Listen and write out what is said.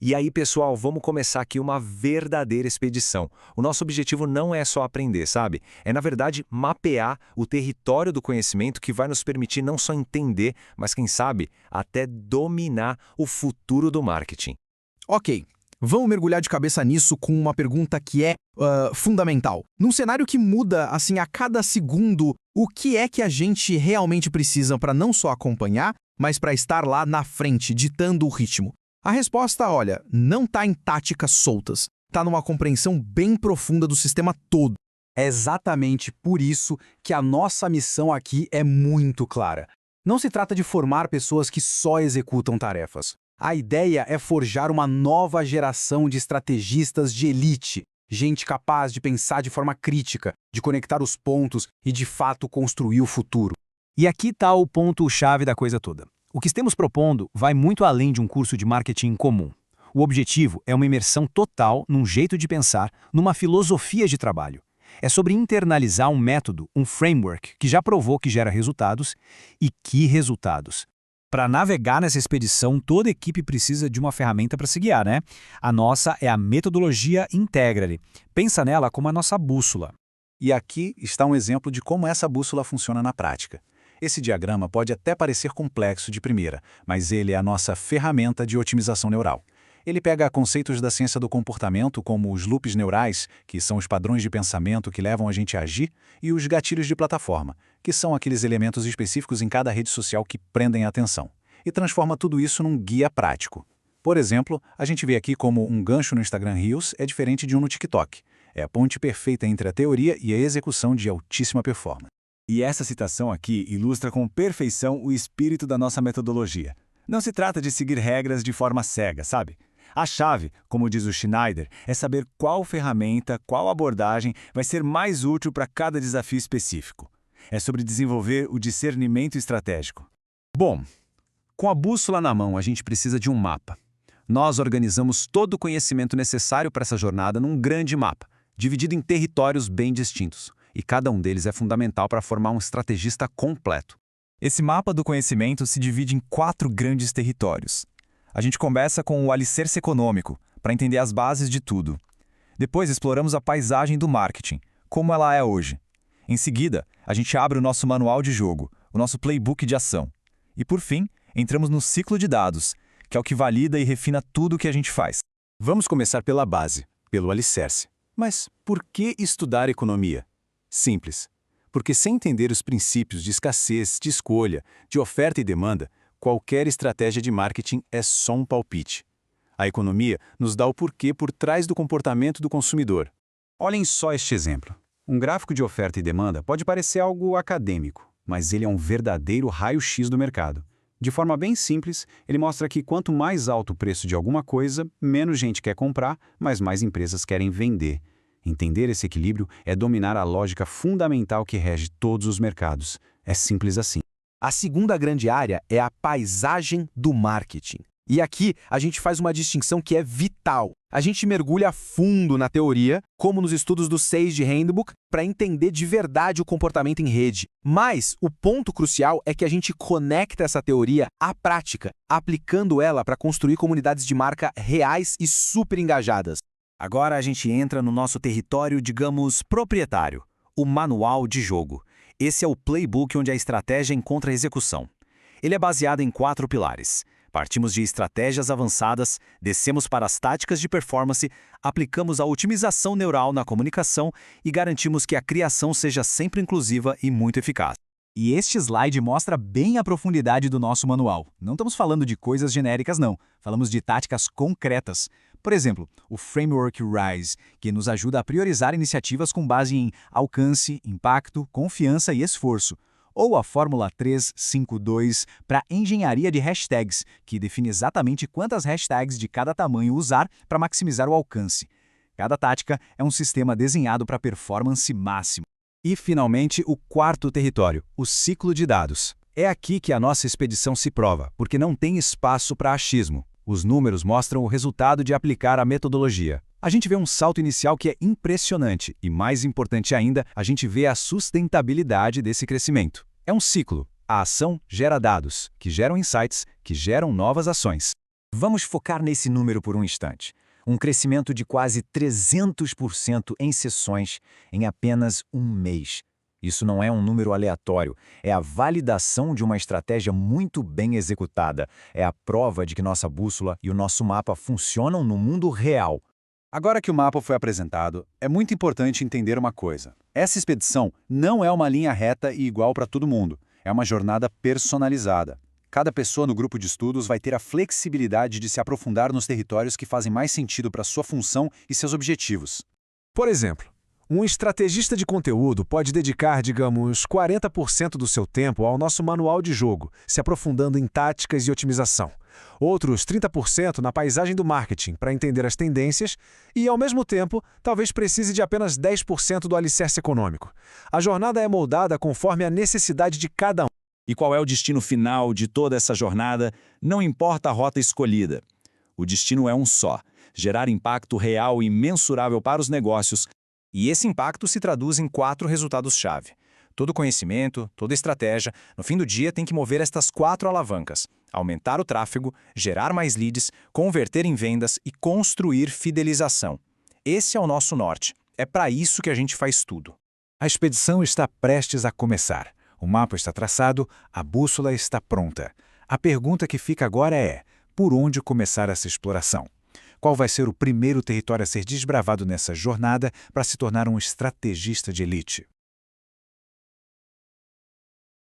E aí, pessoal, vamos começar aqui uma verdadeira expedição. O nosso objetivo não é só aprender, sabe? É, na verdade, mapear o território do conhecimento que vai nos permitir não só entender, mas, quem sabe, até dominar o futuro do marketing. Ok, vamos mergulhar de cabeça nisso com uma pergunta que é fundamental. Num cenário que muda assim a cada segundo, o que é que a gente realmente precisa para não só acompanhar, mas para estar lá na frente, ditando o ritmo? A resposta, olha, não está em táticas soltas. Está numa compreensão bem profunda do sistema todo. É exatamente por isso que a nossa missão aqui é muito clara. Não se trata de formar pessoas que só executam tarefas. A ideia é forjar uma nova geração de estrategistas de elite, gente capaz de pensar de forma crítica, de conectar os pontos e, de fato, construir o futuro. E aqui está o ponto-chave da coisa toda. O que estamos propondo vai muito além de um curso de marketing comum. O objetivo é uma imersão total num jeito de pensar, numa filosofia de trabalho. É sobre internalizar um método, um framework que já provou que gera resultados. E que resultados! Para navegar nessa expedição, toda equipe precisa de uma ferramenta para se guiar, né? A nossa é a metodologia Integrity. Pensa nela como a nossa bússola. E aqui está um exemplo de como essa bússola funciona na prática. Esse diagrama pode até parecer complexo de primeira, mas ele é a nossa ferramenta de otimização neural. Ele pega conceitos da ciência do comportamento, como os loops neurais, que são os padrões de pensamento que levam a gente a agir, e os gatilhos de plataforma, que são aqueles elementos específicos em cada rede social que prendem a atenção, e transforma tudo isso num guia prático. Por exemplo, a gente vê aqui como um gancho no Instagram Reels é diferente de um no TikTok. É a ponte perfeita entre a teoria e a execução de altíssima performance. E essa citação aqui ilustra com perfeição o espírito da nossa metodologia. Não se trata de seguir regras de forma cega, sabe? A chave, como diz o Schneider, é saber qual ferramenta, qual abordagem vai ser mais útil para cada desafio específico. É sobre desenvolver o discernimento estratégico. Bom, com a bússola na mão, a gente precisa de um mapa. Nós organizamos todo o conhecimento necessário para essa jornada num grande mapa, dividido em territórios bem distintos. E cada um deles é fundamental para formar um estrategista completo. Esse mapa do conhecimento se divide em 4 grandes territórios. A gente começa com o alicerce econômico, para entender as bases de tudo. Depois exploramos a paisagem do marketing, como ela é hoje. Em seguida, a gente abre o nosso manual de jogo, o nosso playbook de ação. E por fim, entramos no ciclo de dados, que é o que valida e refina tudo o que a gente faz. Vamos começar pela base, pelo alicerce. Mas por que estudar economia? Simples. Porque sem entender os princípios de escassez, de escolha, de oferta e demanda, qualquer estratégia de marketing é só um palpite. A economia nos dá o porquê por trás do comportamento do consumidor. Olhem só este exemplo. Um gráfico de oferta e demanda pode parecer algo acadêmico, mas ele é um verdadeiro raio-x do mercado. De forma bem simples, ele mostra que quanto mais alto o preço de alguma coisa, menos gente quer comprar, mas mais empresas querem vender. Entender esse equilíbrio é dominar a lógica fundamental que rege todos os mercados. É simples assim. A segunda grande área é a paisagem do marketing. E aqui a gente faz uma distinção que é vital. A gente mergulha a fundo na teoria, como nos estudos do Sage Handbook, para entender de verdade o comportamento em rede. Mas o ponto crucial é que a gente conecta essa teoria à prática, aplicando ela para construir comunidades de marca reais e super engajadas. Agora a gente entra no nosso território, digamos, proprietário, o manual de jogo. Esse é o playbook onde a estratégia encontra a execução. Ele é baseado em 4 pilares. Partimos de estratégias avançadas, descemos para as táticas de performance, aplicamos a otimização neural na comunicação e garantimos que a criação seja sempre inclusiva e muito eficaz. E este slide mostra bem a profundidade do nosso manual. Não estamos falando de coisas genéricas, não. Falamos de táticas concretas. Por exemplo, o Framework RISE, que nos ajuda a priorizar iniciativas com base em alcance, impacto, confiança e esforço. Ou a Fórmula 352 para engenharia de hashtags, que define exatamente quantas hashtags de cada tamanho usar para maximizar o alcance. Cada tática é um sistema desenhado para performance máxima. E, finalmente, o 4º território, o ciclo de dados. É aqui que a nossa expedição se prova, porque não tem espaço para achismo. Os números mostram o resultado de aplicar a metodologia. A gente vê um salto inicial que é impressionante e, mais importante ainda, a gente vê a sustentabilidade desse crescimento. É um ciclo. A ação gera dados, que geram insights, que geram novas ações. Vamos focar nesse número por um instante. Um crescimento de quase 300% em sessões em apenas um mês. Isso não é um número aleatório, é a validação de uma estratégia muito bem executada. É a prova de que nossa bússola e o nosso mapa funcionam no mundo real. Agora que o mapa foi apresentado, é muito importante entender uma coisa. Essa expedição não é uma linha reta e igual para todo mundo. É uma jornada personalizada. Cada pessoa no grupo de estudos vai ter a flexibilidade de se aprofundar nos territórios que fazem mais sentido para sua função e seus objetivos. Por exemplo, um estrategista de conteúdo pode dedicar, digamos, 40% do seu tempo ao nosso manual de jogo, se aprofundando em táticas e otimização. Outros 30% na paisagem do marketing, para entender as tendências, e, ao mesmo tempo, talvez precise de apenas 10% do alicerce econômico. A jornada é moldada conforme a necessidade de cada um. E qual é o destino final de toda essa jornada? Não importa a rota escolhida. O destino é um só: gerar impacto real e mensurável para os negócios. E esse impacto se traduz em 4 resultados-chave. Todo conhecimento, toda estratégia, no fim do dia tem que mover estas 4 alavancas: aumentar o tráfego, gerar mais leads, converter em vendas e construir fidelização. Esse é o nosso norte. É para isso que a gente faz tudo. A expedição está prestes a começar. O mapa está traçado, a bússola está pronta. A pergunta que fica agora é: por onde começar essa exploração? Qual vai ser o primeiro território a ser desbravado nessa jornada para se tornar um estrategista de elite?